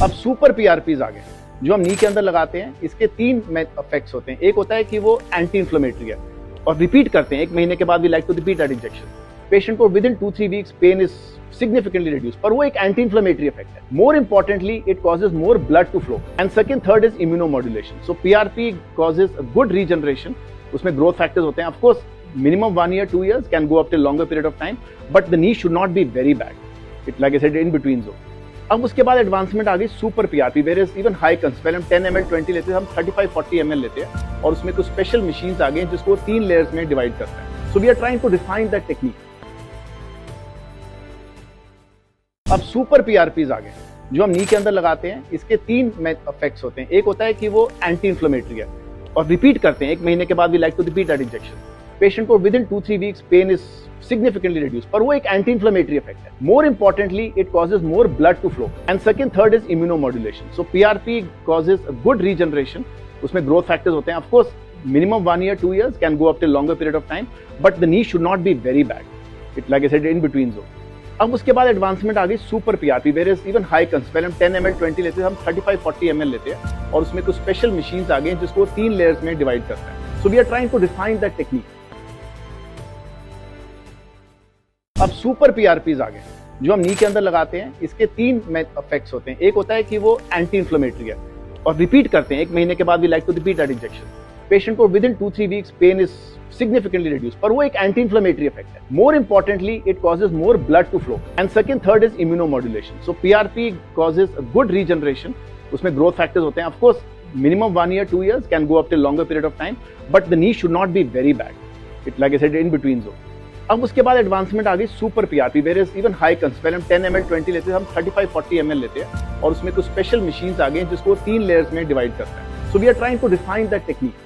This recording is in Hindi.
अब सुपर पीआरपीज आ गए जो हम नी के अंदर लगाते हैं। इसके तीन इफेक्ट्स होते हैं। एक होता है कि वो एंटी इन्फ्लेमेटरी है और रिपीट करते हैं 1 महीने के बाद we like to repeat that injection. Patient को within 2-3 weeks pain is significantly reduced, पर वो एक एंटी इन्फ्लेमेटरी इफेक्ट है। More importantly it causes more blood to flow and second third is immunomodulation. So PRP causes a good regeneration. उसमें ग्रोथ फैक्टर्स होते हैं। Of course minimum 1 year 2 years can go up till longer period of time, but the knee should not be very bad. It like I said in between zone. अब उसके बाद एडवांसमेंट आ गई super PRP, where is even high पहले हम 10 ml 20 लेते हैं, हम 35-40 ml लेते हैं और उसमें कुछ स्पेशल मशीन्स आ गए हैं जिसको 3 लेयर्स में डिवाइड करता है। So we are trying to define that technique. अब सुपर पीआरपीज आ गए जो हम नी के अंदर लगाते हैं। इसके तीन इफेक्ट्स होते हैं। एक होता है कि वो एंटी इन्फ्लेमेटरी है और रिपीट करते हैं 1 महीने के बाद we like to repeat that injection. Patient को within 2-3 weeks pain is significantly reduced, पर वो एक एंटी इन्फ्लेमेटरी इफेक्ट है। More importantly it causes more blood to flow and second third is immunomodulation. So PRP causes a good regeneration. उसमें ग्रोथ फैक्टर्स होते हैं। Of course minimum 1 year 2 years can go up till longer period of time, but the knee should not be very bad. It like I said in between zone. अब उसके बाद एडवांसमेंट आ गई super PRP, where is even high पहले हम 10 ml 20 लेते हैं, हम 35-40 ml लेते हैं और उसमें कुछ स्पेशल मशीन्स आ गए हैं जिसको 3 लेयर्स में डिवाइड करता है। So we are trying to define that technique. अब सुपर पीआरपीज आ गए जो हम नी के अंदर लगाते हैं। इसके तीन इफेक्ट्स होते हैं। एक होता है कि वो एंटी इन्फ्लेमेटरी है और रिपीट करते हैं 1 महीने के बाद we like to repeat that injection. Patient को within 2-3 weeks pain is significantly reduced, पर वो एक एंटी इन्फ्लेमेटरी इफेक्ट है। More importantly it causes more blood to flow and second third is immunomodulation. So PRP causes a good regeneration. उसमें ग्रोथ फैक्टर्स होते हैं। Of course minimum 1 year 2 years can go up till longer period of time, but the knee should not be very bad. It like I said in between zone. अब उसके बाद एडवांसमेंट आ गई super PRP, where is even high पहले हम 10 ml 20 लेते हैं, हम 35-40 ml लेते हैं और उसमें कुछ स्पेशल मशीन्स आ गए हैं जिसको 3 लेयर्स में डिवाइड करता है। So we are trying to define that technique.